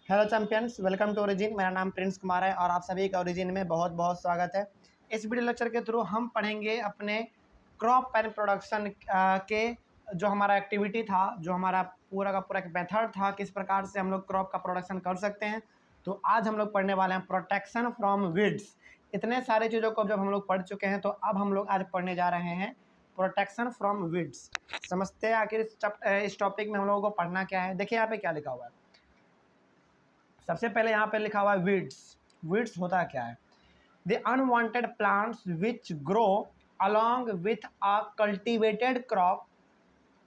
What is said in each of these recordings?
Hello champions, welcome to Origin. मेरा नाम Prince Kumar है और आप सभी का ओरिजिन में बहुत बहुत स्वागत है। इस वीडियो लेक्चर के थ्रू हम पढ़ेंगे अपने क्रॉप एंड प्रोडक्शन के जो हमारा एक्टिविटी था, जो हमारा पूरा का पूरा मेथड था, किस प्रकार से हम लोग क्रॉप का प्रोडक्शन कर सकते हैं। तो आज हम लोग पढ़ने वाले हैं प्रोटेक्शन फ्रॉम वीड्स। इतने सारे चीज़ों को जब हम लोग पढ़ चुके हैं तो अब हम लोग आज पढ़ने जा रहे हैं प्रोटेक्शन फ्रॉम वीड्स। समझते हैं आखिर इस टॉपिक में हम लोगों को पढ़ना क्या है। देखिए यहाँ पे क्या लिखा हुआ है। सबसे पहले यहाँ पे लिखा हुआ है वीड्स। वीड्स होता क्या है? The unwanted plants which grow along with a cultivated crop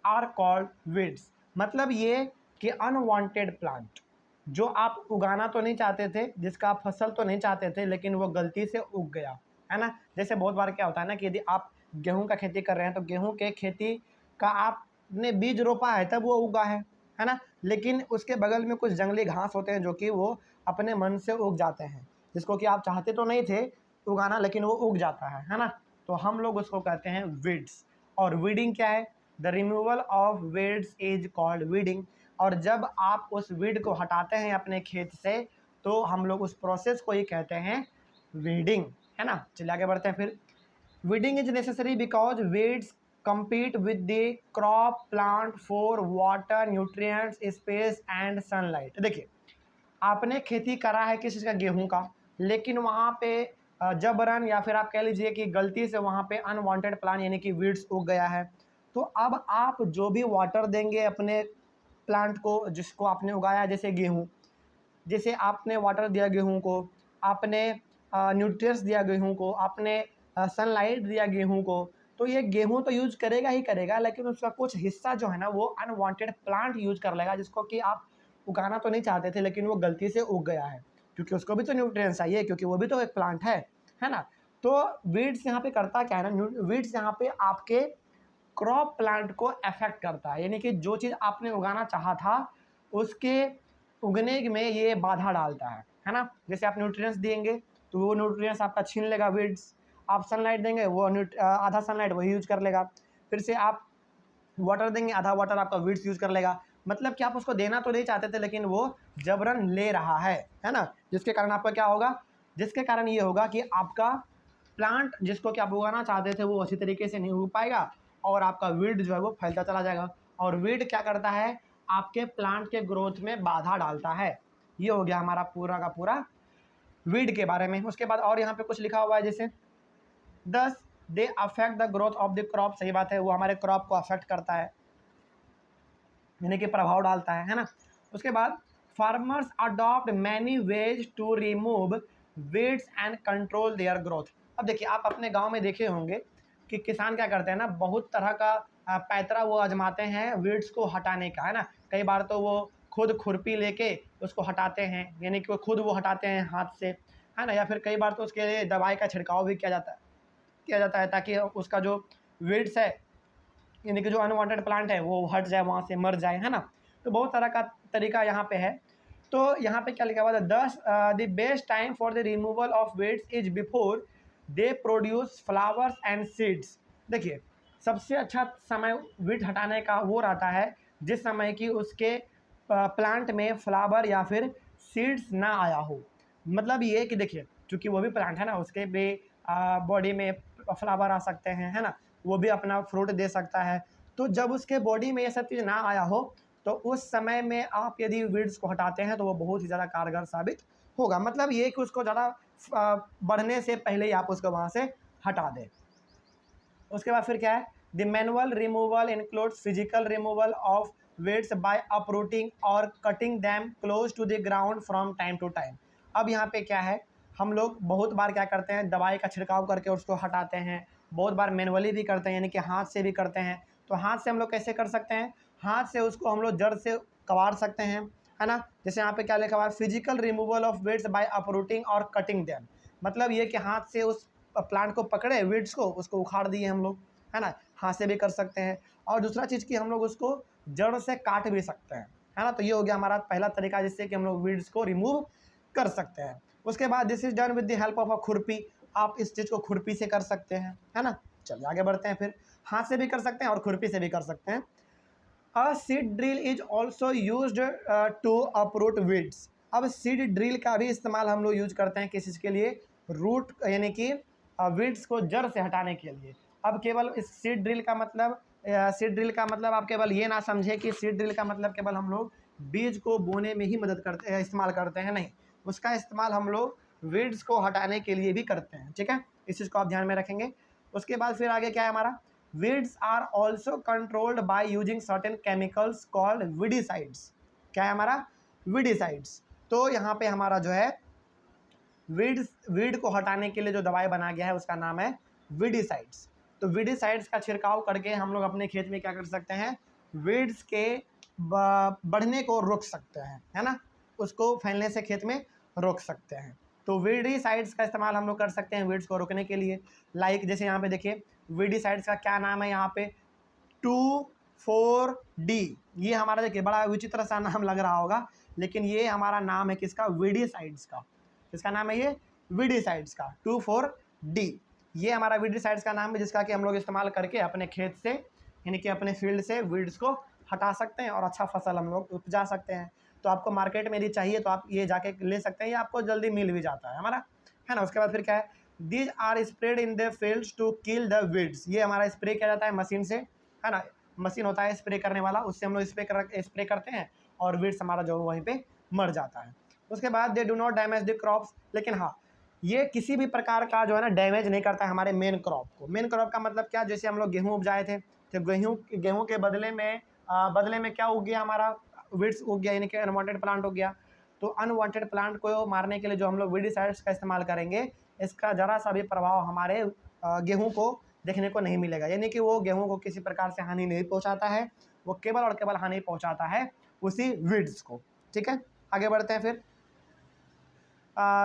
are called weeds. मतलब ये कि अनवांटेड प्लांट जो आप उगाना तो नहीं चाहते थे, जिसका आप फसल तो नहीं चाहते थे, लेकिन वो गलती से उग गया, है ना। जैसे बहुत बार क्या होता है ना कि यदि आप गेहूं का खेती कर रहे हैं तो गेहूं के खेती का आपने बीज रोपा है तब वो उगा है ना। लेकिन उसके बगल में कुछ जंगली घास होते हैं जो कि वो अपने मन से उग जाते हैं, जिसको कि आप चाहते तो नहीं थे उगाना, लेकिन वो उग जाता है ना। तो हम लोग उसको कहते हैं वीड्स। और वीडिंग क्या है? The removal of weeds is called weeding. और जब आप उस वीड को हटाते हैं अपने खेत से तो हम लोग उस प्रोसेस को ही कहते हैं वीडिंग, है ना। चलिए आगे बढ़ते हैं फिर। Weeding is necessary because weeds compete with the crop plant for water, nutrients, space and sunlight। देखिए, आपने खेती करा है किसी का गेहूं का, लेकिन वहाँ पे जबरन या फिर आप कह लीजिए कि गलती से वहाँ पे अनवांटेड प्लांट यानी कि वीड्स उग गया है। तो अब आप जो भी वाटर देंगे अपने प्लांट को जिसको आपने उगाया, जैसे गेहूँ, जैसे आपने वाटर दिया गेहूं को, आपने न्यूट्रिएंट्स दिया गेहूं को, आपने सनलाइट दिया गेहूं को, तो ये गेहूं तो यूज करेगा ही करेगा, लेकिन उसका कुछ हिस्सा जो है ना वो अनवांटेड प्लांट यूज कर लेगा, जिसको कि आप उगाना तो नहीं चाहते थे, लेकिन वो गलती से उग गया है, क्योंकि उसको भी तो न्यूट्रिएंट्स चाहिए, क्योंकि वो भी तो एक प्लांट है ना। तो वीड्स यहाँ पे करता क्या है ना, वीड्स यहाँ पे आपके क्रॉप प्लांट को अफेक्ट करता है, यानी कि जो चीज़ आपने उगाना चाहा था उसके उगने में ये बाधा डालता है ना। जैसे आप न्यूट्रिएंट्स देंगे तो वो न्यूट्रिएंट्स आपका छीन लेगा वीड्स। आप सनलाइट देंगे, वो आधा सनलाइट वही यूज कर लेगा। फिर से आप वाटर देंगे, आधा वाटर आपका वीड्स यूज कर लेगा। मतलब कि आप उसको देना तो नहीं चाहते थे, लेकिन वो जबरन ले रहा है ना। जिसके कारण आपका क्या होगा? जिसके कारण ये होगा कि आपका प्लांट जिसको कि आप उगाना चाहते थे वो अच्छी तरीके से नहीं उग पाएगा और आपका वीड जो है वो फैलता चला जाएगा। और वीड क्या करता है? आपके प्लांट के ग्रोथ में बाधा डालता है। ये हो गया हमारा पूरा का पूरा वीड के बारे में। उसके बाद और यहाँ पे कुछ लिखा हुआ है, जैसे दस they affect the growth of the crop. सही बात है, वो हमारे क्रॉप को अफेक्ट करता है, यानी कि प्रभाव डालता है ना। उसके बाद farmers adopt many ways to remove weeds and control their growth. अब देखिए, आप अपने गांव में देखे होंगे कि किसान क्या करते हैं ना, बहुत तरह का पैतरा वो आजमाते हैं वीड्स को हटाने का, है ना। कई बार तो वो खुद खुरपी लेके उसको हटाते हैं, यानी कि वो खुद वो हटाते हैं हाथ से, है ना। या फिर कई बार तो उसके लिए दवाई का छिड़काव भी किया जाता है ताकि उसका जो वीड्स है, यानी कि जो अनवांटेड प्लांट है, वो हट जाए, वहाँ से मर जाए, है ना। तो बहुत तरह का तरीका यहाँ पे है। तो यहाँ पे क्या लिखा हुआ है? The best time for the removal of weeds is before they produce flowers and seeds. देखिए, सबसे अच्छा समय वीड हटाने का वो रहता है जिस समय कि उसके प्लांट में फ्लावर या फिर सीड्स ना आया हो। मतलब ये कि देखिए, चूँकि वो भी प्लांट है ना, उसके भी बॉडी में फ्लावर आ सकते हैं, है ना। वो भी अपना फ्रूट दे सकता है। तो जब उसके बॉडी में ये सब चीज़ ना आया हो तो उस समय में आप यदि वीड्स को हटाते हैं तो वो बहुत ही ज़्यादा कारगर साबित होगा। मतलब ये कि उसको ज़्यादा बढ़ने से पहले ही आप उसको वहाँ से हटा दें। उसके बाद फिर क्या है? The manual removal includes physical removal of weeds by uprooting और cutting them close to the ground from time to time. अब यहाँ पे क्या है, हम लोग बहुत बार क्या करते हैं, दवाई का छिड़काव करके उसको हटाते हैं। बहुत बार मैनुअली भी करते हैं, यानी कि हाथ से भी करते हैं। तो हाथ से हम लोग कैसे कर सकते हैं? हाथ से उसको हम लोग जड़ से कबाड़ सकते हैं, है ना। जैसे यहाँ पे क्या लिखा हुआ है? Physical removal of weeds by uprooting और कटिंग दैम। मतलब ये कि हाथ से उस प्लांट को पकड़े, वीड्स को, उसको उखाड़ दिए हम लोग, है ना। हाथ से भी कर सकते हैं। और दूसरा चीज़ कि हम लोग उसको जड़ से काट भी सकते हैं, है ना। तो ये हो गया हमारा पहला तरीका जिससे कि हम लोग वीड्स को रिमूव कर सकते हैं। उसके बाद this is done with the help of अ खुरपी। आप इस चीज़ को खुरपी से कर सकते हैं, है ना। चलिए आगे बढ़ते हैं। फिर हाथ से भी कर सकते हैं और खुरपी से भी कर सकते हैं। A seed drill is also used to uproot weeds. अब सीड ड्रिल का भी इस्तेमाल हम लोग यूज करते हैं किस चीज़ के लिए, रूट यानी कि वीड्स को जड़ से हटाने के लिए। अब केवल इस सीड ड्रिल का मतलब आप केवल ये ना समझे कि सीड ड्रिल का मतलब केवल हम लोग बीज को बोने में ही मदद करते इस्तेमाल करते हैं, नहीं, उसका इस्तेमाल हम लोग वीड्स को हटाने के लिए भी करते हैं, ठीक है, इस चीज़ को आप ध्यान में रखेंगे। उसके बाद फिर आगे क्या है हमारा, weeds are also controlled by using certain chemicals called weedicides. क्या है हमारा, वीडिसाइड्स। तो यहाँ पे हमारा जो है वीड को हटाने के लिए जो दवाई बना गया है उसका नाम है वीडिसाइड्स। तो वीडिसाइड्स का छिड़काव करके हम लोग अपने खेत में क्या कर सकते हैं, वीड्स के बढ़ने को रोक सकते हैं, है ना, उसको फैलने से खेत में रोक सकते हैं। तो वीडिसाइड्स का इस्तेमाल हम लोग कर सकते हैं वीड्स को रोकने के लिए। लाइक जैसे यहाँ पे देखिए वीडिसाइड्स का क्या नाम है यहाँ पे, 2,4-D। ये हमारा देखिए बड़ा विचित्र सा नाम लग रहा होगा, लेकिन ये हमारा नाम है किसका, वीडिसाइड्स का। किसका नाम है ये, वीडिसाइड्स का, 2,4-D। ये हमारा वीडिसाइड्स का नाम है जिसका कि हम लोग इस्तेमाल करके अपने खेत से यानी कि अपने फील्ड से वीड्स को हटा सकते हैं और अच्छा फसल हम लोग उपजा सकते हैं। तो आपको मार्केट में यदि चाहिए तो आप ये जाके ले सकते हैं, ये आपको जल्दी मिल भी जाता है हमारा, है ना। उसके बाद फिर क्या है, these are spread in the fields to kill the weeds. ये हमारा स्प्रे किया जाता है मशीन से, है ना, मशीन होता है स्प्रे करने वाला, उससे हम लोग स्प्रे करते हैं और वीड्स हमारा जो वहीं पे मर जाता है। उसके बाद they do not damage the crops, लेकिन हाँ ये किसी भी प्रकार का जो है ना डैमेज नहीं करता है हमारे मेन क्रॉप को। मेन क्रॉप का मतलब क्या, जैसे हम लोग गेहूँ उपजाए थे तो गेहूँ के बदले में क्या उग गया, हमारा वीड्स उग गया, यानी कि अनवांटेड प्लांट हो गया। तो अनवांटेड प्लांट को मारने के लिए जो हम लोग वीडिसाइड्स का इस्तेमाल करेंगे, इसका ज़रा सा भी प्रभाव हमारे गेहूँ को देखने को नहीं मिलेगा, यानी कि वो गेहूँ को किसी प्रकार से हानि नहीं पहुँचाता है, वो केवल और केवल हानि पहुँचाता है उसी वीड्स को, ठीक है। आगे बढ़ते हैं फिर,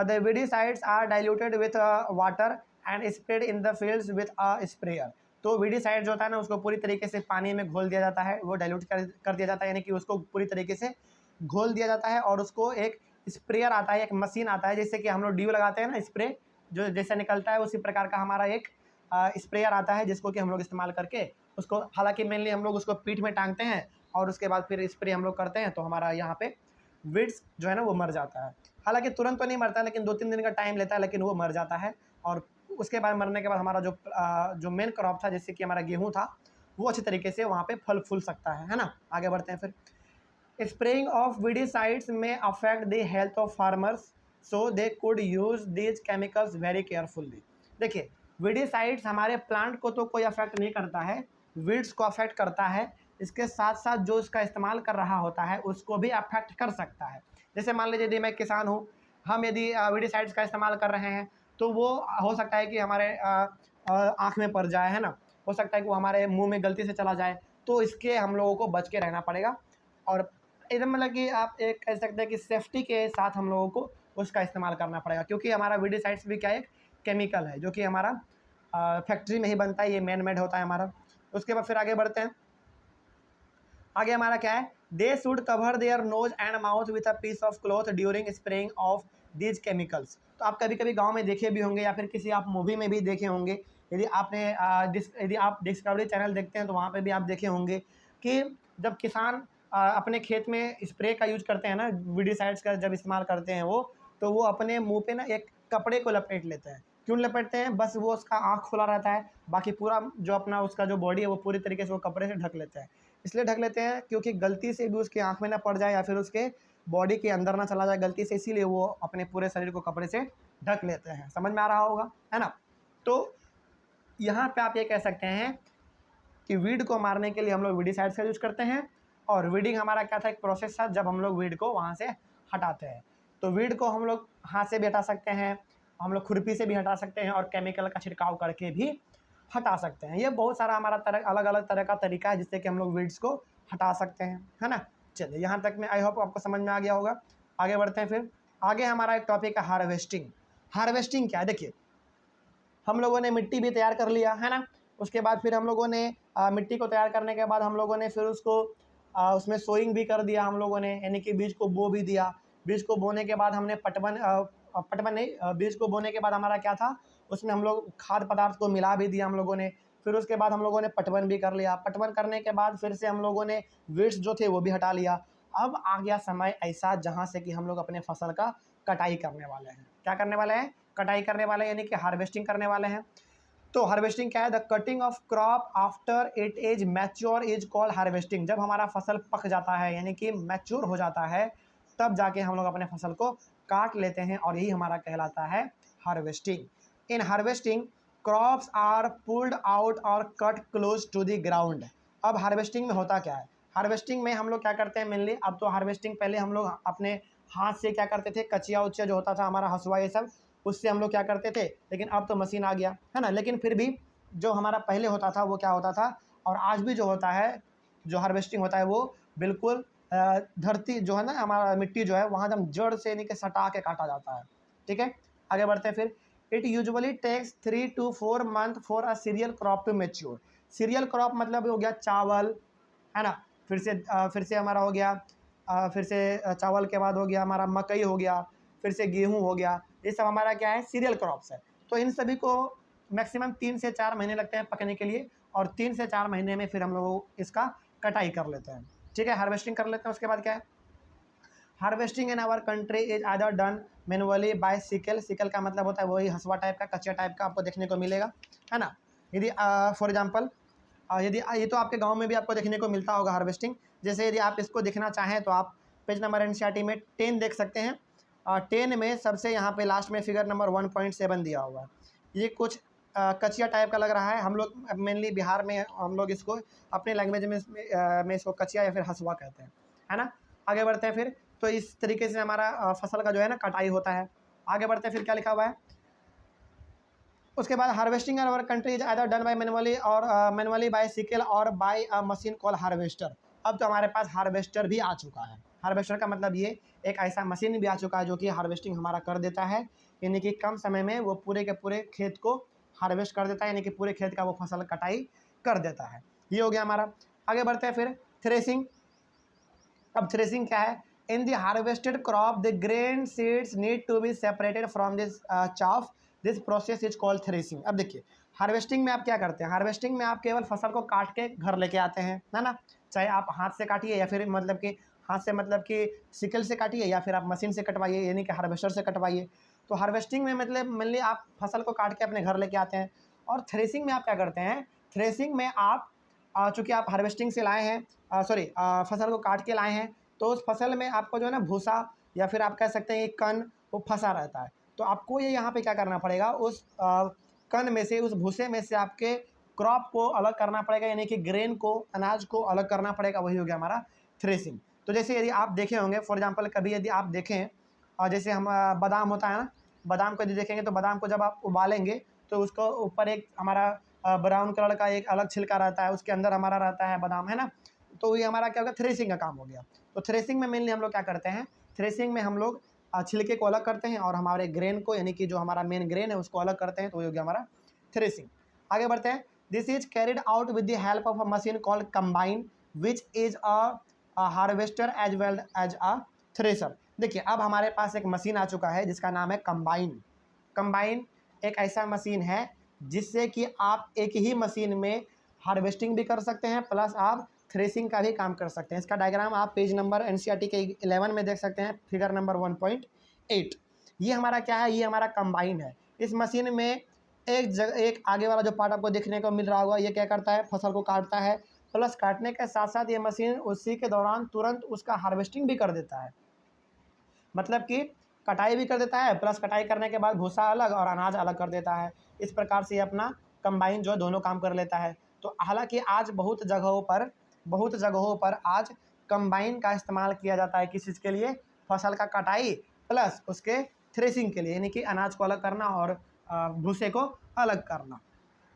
the weedicides are diluted with water and spread in the fields with a sprayer। तो weedicide जो होता है ना उसको पूरी तरीके से पानी में घोल दिया जाता है, वो डाइल्यूट कर दिया जाता है, यानी कि उसको पूरी तरीके से घोल दिया जाता है और उसको एक स्प्रेयर आता है, एक मशीन आता है, जैसे कि हम लोग ड्यू लगाते हैं ना स्प्रे जो जैसे निकलता है, उसी प्रकार का हमारा एक स्प्रेयर आता है जिसको कि हम लोग इस्तेमाल करके उसको, हालांकि मेनली हम लोग उसको पीठ में टांगते हैं और उसके बाद फिर स्प्रे हम लोग करते हैं, तो हमारा यहाँ पे वीड्स जो है ना वो मर जाता है। हालांकि तुरंत तो नहीं मरता, लेकिन 2-3 दिन का टाइम लेता है, लेकिन वो मर जाता है। और उसके बाद मरने के बाद हमारा जो मेन क्रॉप था, जैसे कि हमारा गेहूँ था, वो अच्छी तरीके से वहाँ पे फल फूल सकता है ना। आगे बढ़ते हैं फिर, स्प्रेइंग ऑफ वीडिसाइड्स में affect the health of farmers, so they could use these chemicals very carefully. देखिए वीडिसाइड्स हमारे प्लांट को तो कोई अफेक्ट नहीं करता है, वीड्स को अफेक्ट करता है, इसके साथ साथ जो इसका इस्तेमाल कर रहा होता है उसको भी अफेक्ट कर सकता है। जैसे मान लीजिए यदि मैं किसान हूँ, हम यदि वीडिसाइड्स का इस्तेमाल कर रहे हैं तो वो हो सकता है कि हमारे आँख में पड़ जाए, है ना, हो सकता है कि वो हमारे मुंह में गलती से चला जाए, तो इसके हम लोगों को बच के रहना पड़ेगा। और एकदम मतलब कि आप एक कह सकते हैं कि सेफ्टी के साथ हम लोगों को उसका इस्तेमाल करना पड़ेगा, क्योंकि हमारा वीडिसाइड्स भी क्या एक केमिकल है जो कि हमारा फैक्ट्री में ही बनता है, ये मैन मेड होता है हमारा। उसके बाद फिर आगे बढ़ते हैं, आगे हमारा क्या है, they should cover their nose and mouth with a piece of cloth during spraying of these chemicals. तो आप कभी कभी गांव में देखे भी होंगे या फिर किसी आप मूवी में भी देखे होंगे, यदि आप डिस्कवरी चैनल देखते हैं तो वहाँ पे भी आप देखे होंगे कि जब किसान अपने खेत में स्प्रे का यूज करते हैं ना, वीडिसाइड्स का जब इस्तेमाल करते हैं वो, तो वो अपने मुँह पे ना एक कपड़े को लपेट लेते हैं। क्यों लपेटते हैं, बस वो उसका आँख खुला रहता है, बाकी पूरा जो अपना उसका जो बॉडी है वो पूरी तरीके से वो कपड़े से ढक लेते हैं। इसलिए ढक लेते हैं क्योंकि गलती से भी उसकी आँख में ना पड़ जाए या फिर उसके बॉडी के अंदर ना चला जाए गलती से, इसीलिए वो अपने पूरे शरीर को कपड़े से ढक लेते हैं। समझ में आ रहा होगा, है ना। तो यहाँ पे आप ये कह सकते हैं कि वीड को मारने के लिए हम लोग वीडिसाइड्स का यूज करते हैं, और वीडिंग हमारा क्या था, एक प्रोसेस था जब हम लोग वीड को वहाँ से हटाते हैं। तो वीड को हम लोग हाथ से भी हटा सकते हैं, हम लोग खुरपी से भी हटा सकते हैं, और केमिकल का छिड़काव करके भी हटा सकते हैं। ये बहुत सारा हमारा अलग अलग तरह का तरीका है जिससे कि हम लोग वीड्स को हटा सकते हैं, है ना। चलिए यहाँ तक में आई होप आपको समझ में आ गया होगा। आगे बढ़ते हैं फिर, आगे हमारा एक टॉपिक है हार्वेस्टिंग। हार्वेस्टिंग क्या है, देखिए हम लोगों ने मिट्टी भी तैयार कर लिया, है ना। उसके बाद फिर हम लोगों ने मिट्टी को तैयार करने के बाद हम लोगों ने फिर उसको उसमें सोइंग भी कर दिया हम लोगों ने, यानी कि बीज को बो भी दिया। बीज को बोने के बाद हमने बीज को बोने के बाद हमारा क्या था, उसमें हम लोग खाद्य पदार्थ को मिला भी दिया हम लोगों ने। फिर उसके बाद हम लोगों ने पटवन भी कर लिया। पटवन करने के बाद फिर से हम लोगों ने वीड्स जो थे वो भी हटा लिया। अब आ गया समय ऐसा जहाँ से कि हम लोग अपने फसल का कटाई करने वाले हैं। क्या करने वाले हैं? कटाई करने वाले हैं, यानी कि हार्वेस्टिंग करने वाले हैं। तो हार्वेस्टिंग क्या है? The cutting of crop after it is mature is called harvesting. जब हमारा फसल पक जाता है यानी कि मैच्योर हो जाता है, तब जाके हम लोग अपने फसल को काट लेते हैं और यही हमारा कहलाता है harvesting. In harvesting crops are pulled out or cut close to the ground. अब हार्वेस्टिंग में होता क्या है? हार्वेस्टिंग में हम लोग क्या करते हैं मेनली, अब तो हार्वेस्टिंग पहले हम लोग अपने हाथ से क्या करते थे, कचिया उचिया जो होता था हमारा हसुआ ये सब, उससे हम लोग क्या करते थे, लेकिन अब तो मशीन आ गया है ना। लेकिन फिर भी जो हमारा पहले होता था वो क्या होता था, और आज भी जो होता है, जो हार्वेस्टिंग होता है वो बिल्कुल धरती जो है ना, हमारा मिट्टी जो है वहाँ एकदम जड़ से यानी कि सटा के काटा जाता है। ठीक है, आगे बढ़ते हैं फिर। It usually takes 3 to 4 month for a cereal crop to mature. Cereal crop मतलब हो गया चावल, है ना, फिर से हमारा हो गया फिर से चावल के बाद हो गया हमारा मकई हो गया, फिर से गेहूं हो गया, ये सब हमारा क्या है, सीरियल क्रॉप्स है। तो इन सभी को मैक्सिमम 3 से 4 महीने लगते हैं पकने के लिए, और 3 से 4 महीने में फिर हम लोग इसका कटाई कर लेते हैं। ठीक है, हार्वेस्टिंग कर लेते हैं। उसके बाद क्या है, harvesting in our country is either done manually by sickle. Sickle का मतलब होता है वही हसुआ टाइप का, कच्चा टाइप का आपको देखने को मिलेगा, है ना। यदि फॉर एग्जाम्पल यदि ये तो आपके गांव में भी आपको देखने को मिलता होगा हार्वेस्टिंग। जैसे यदि आप इसको देखना चाहें तो आप पेज नंबर एनसीईआरटी में 10 देख सकते हैं। 10 में सबसे यहाँ पे लास्ट में फिगर नंबर 1.7 दिया हुआ है। ये कुछ कचिया टाइप का लग रहा है। हम लोग मेनली बिहार में हम लोग इसको अपने लैंग्वेज में इसको कचिया या फिर हसुआ कहते हैं, है ना। आगे बढ़ते हैं फिर। तो इस तरीके से हमारा फसल का जो है ना कटाई होता है। आगे बढ़ते हैं फिर, क्या लिखा हुआ है उसके बाद, harvesting in our country is either done by manually और मैनुअली बाय सिकल और by a machine call harvester. अब तो हमारे पास हार्वेस्टर भी आ चुका है। हार्वेस्टर का मतलब ये एक ऐसा मशीन भी आ चुका है जो कि हार्वेस्टिंग हमारा कर देता है, यानी कि कम समय में वो पूरे के पूरे खेत को हार्वेस्ट कर देता है, यानी कि पूरे खेत का वो फसल कटाई कर देता है। ये हो गया हमारा। आगे बढ़ते हैं फिर, थ्रेसिंग। अब थ्रेसिंग क्या है? In the harvested crop the grain seeds need to be separated from this chaff. This process is called threshing. अब देखिए, हार्वेस्टिंग में आप क्या करते हैं, हार्वेस्टिंग में आप केवल फसल को काट के घर लेके आते हैं, है ना। चाहे आप हाथ से काटिए या फिर मतलब कि हाथ से मतलब कि सिकल से काटिए या फिर आप मशीन से कटवाइए, यानी कि हार्वेस्टर से कटवाइए। तो हार्वेस्टिंग में मतलब मेनली आप फसल को काट के अपने घर लेके आते हैं। और थ्रेसिंग में आप क्या करते हैं, थ्रेसिंग में आप चूँकि आप हार्वेस्टिंग से लाए हैं, सॉरी फसल को काट के लाए हैं, तो उस फसल में आपको जो है ना भूसा या फिर आप कह सकते हैं कि कण वो फंसा रहता है। तो आपको ये यहाँ पे क्या करना पड़ेगा, उस कण में से, उस भूसे में से आपके क्रॉप को अलग करना पड़ेगा, यानी कि ग्रेन को, अनाज को अलग करना पड़ेगा। वही हो गया हमारा थ्रेसिंग। तो जैसे यदि आप देखे होंगे, फॉर एग्जाम्पल कभी यदि आप देखें जैसे हम बादाम होता है ना, बादाम को यदि देखेंगे तो बादाम को जब आप उबालेंगे तो उसको ऊपर एक हमारा ब्राउन कलर का एक अलग छिलका रहता है, उसके अंदर हमारा रहता है बादाम, है ना। तो ये हमारा क्या होगा, थ्रेसिंग का काम हो गया। तो थ्रेसिंग में मेनली हम लोग क्या करते हैं, थ्रेसिंग में हम लोग छिलके को अलग करते हैं और हमारे ग्रेन को, यानी कि जो हमारा मेन ग्रेन है उसको अलग करते हैं। तो ये हो गया हमारा थ्रेसिंग। आगे बढ़ते हैं। This is carried out with the help of a machine called combine which is a harvester as well as a thresher. देखिए, अब हमारे पास एक मशीन आ चुका है जिसका नाम है कंबाइन। कंबाइन एक ऐसा मशीन है जिससे कि आप एक ही मशीन में हार्वेस्टिंग भी कर सकते हैं प्लस आप थ्रेसिंग का भी काम कर सकते हैं। इसका डायग्राम आप पेज नंबर एनसीईआरटी के 11 में देख सकते हैं, फिगर नंबर 1.8। ये हमारा क्या है, ये हमारा कंबाइन है। इस मशीन में एक आगे वाला जो पार्ट आपको देखने को मिल रहा होगा, ये क्या करता है, फसल को काटता है, प्लस काटने के साथ साथ ये मशीन उसी के दौरान तुरंत उसका हार्वेस्टिंग भी कर देता है। मतलब कि कटाई भी कर देता है, प्लस कटाई करने के बाद भूसा अलग और अनाज अलग कर देता है। इस प्रकार से ये अपना कंबाइन जो है दोनों काम कर लेता है। तो हालांकि आज बहुत जगहों पर आज कंबाइन का इस्तेमाल किया जाता है, किस चीज़ के लिए, फसल का कटाई प्लस उसके थ्रेसिंग के लिए, यानी कि अनाज को अलग करना और भूसे को अलग करना।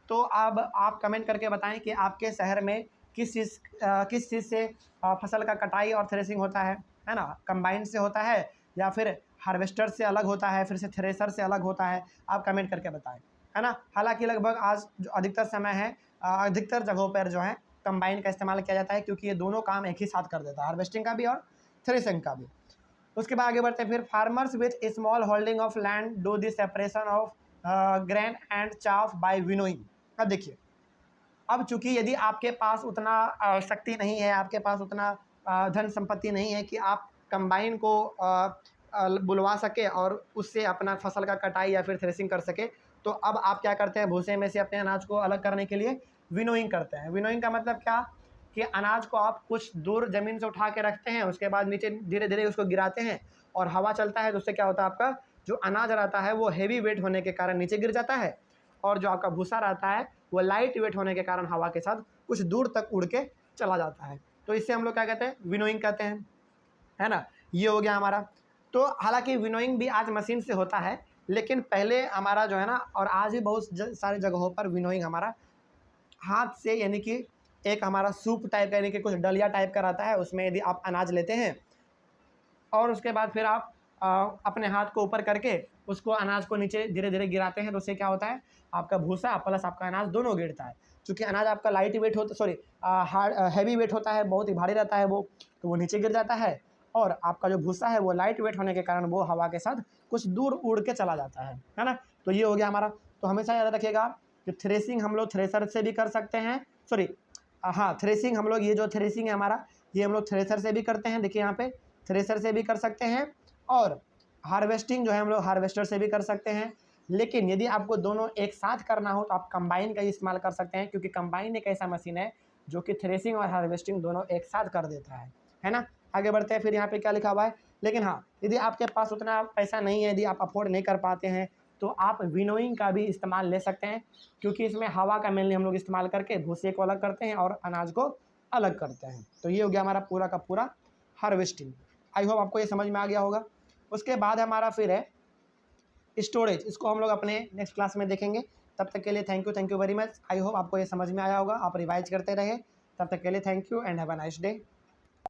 तो अब आप कमेंट करके बताएं कि आपके शहर में किस चीज़ से फसल का कटाई और थ्रेसिंग होता है ना। कंबाइन से होता है या फिर हार्वेस्टर से अलग होता है, फिर से थ्रेसर से अलग होता है, आप कमेंट करके बताएं, है ना। हालांकि लगभग आज जो अधिकतर समय है, अधिकतर जगहों पर जो है कंबाइन का इस्तेमाल किया जाता है, क्योंकि ये दोनों काम एक ही साथ कर देता है, हार्वेस्टिंग का भी और थ्रेसिंग का भी। उसके बाद आगे बढ़ते हैं फिर, farmers with small holding of land do the separation of grain and chaff by winnowing. अब देखिए, अब चूंकि यदि आपके पास उतना शक्ति नहीं है, आपके पास उतना धन संपत्ति नहीं है कि आप कंबाइन को बुलवा सके और उससे अपना फसल का कटाई या फिर थ्रेसिंग कर सके। तो अब आप क्या करते हैं, भूसे में से अपने अनाज को अलग करने के लिए विनोइंग करते हैं। विनोइंग का मतलब क्या कि अनाज को आप कुछ दूर ज़मीन से उठा के रखते हैं, उसके बाद नीचे धीरे धीरे उसको गिराते हैं और हवा चलता है तो उससे क्या होता है, आपका जो अनाज रहता है वो हेवी वेट होने के कारण नीचे गिर जाता है, और जो आपका भूसा रहता है वो लाइट वेट होने के कारण हवा के साथ कुछ दूर तक उड़ के चला जाता है। तो इससे हम लोग क्या कहते हैं, विनोइंग कहते हैं, है ना। ये हो गया हमारा। तो हालांकि विनोइंग भी आज मशीन से होता है, लेकिन पहले हमारा जो है ना, और आज भी बहुत सारी जगहों पर विनोइंग हमारा हाथ से, यानी कि एक हमारा सूप टाइप का, यानी कि कुछ डलिया टाइप का रहता है, उसमें यदि आप अनाज लेते हैं और उसके बाद फिर आप अपने हाथ को ऊपर करके उसको अनाज को नीचे धीरे धीरे गिराते हैं, तो उससे क्या होता है, आपका भूसा प्लस आपका अनाज दोनों गिरता है। क्योंकि अनाज आपका लाइट वेट होता, सॉरी हार्ड हैवी वेट होता है, बहुत ही भारी रहता है वो, तो वो नीचे गिर जाता है, और आपका जो भूसा है वो लाइट वेट होने के कारण वो हवा के साथ कुछ दूर उड़ के चला जाता है ना। तो ये हो गया हमारा। तो हमेशा याद रखिएगा कि थ्रेसिंग हम लोग थ्रेसर से भी कर सकते हैं, सॉरी हाँ, थ्रेसिंग हम लोग, ये जो थ्रेसिंग है हमारा, ये हम लोग थ्रेसर से भी करते हैं, देखिए यहाँ पे थ्रेसर से भी कर सकते हैं, और हार्वेस्टिंग जो है हम लोग हार्वेस्टर से भी कर सकते हैं। लेकिन यदि आपको दोनों एक साथ करना हो तो आप कंबाइन का इस्तेमाल कर सकते हैं, क्योंकि कंबाइन एक ऐसा मशीन है जो कि थ्रेसिंग और हार्वेस्टिंग दोनों एक साथ कर देता है ना। आगे बढ़ते हैं, फिर यहाँ पे क्या लिखा हुआ है, लेकिन हाँ, यदि आपके पास उतना पैसा नहीं है, यदि आप अफोर्ड नहीं कर पाते हैं, तो आप विनोइंग का भी इस्तेमाल ले सकते हैं, क्योंकि इसमें हवा का मेनली हम लोग इस्तेमाल करके भूसे को अलग करते हैं और अनाज को अलग करते हैं। तो ये हो गया हमारा पूरा का पूरा हार्वेस्टिंग। आई होप आपको ये समझ में आ गया होगा। उसके बाद हमारा फिर है स्टोरेज, इसको हम लोग अपने नेक्स्ट क्लास में देखेंगे। तब तक के लिए thank you very much. I hope आपको ये समझ में आया होगा, आप रिवाइज करते रहे। तब तक के लिए thank you and have a nice day.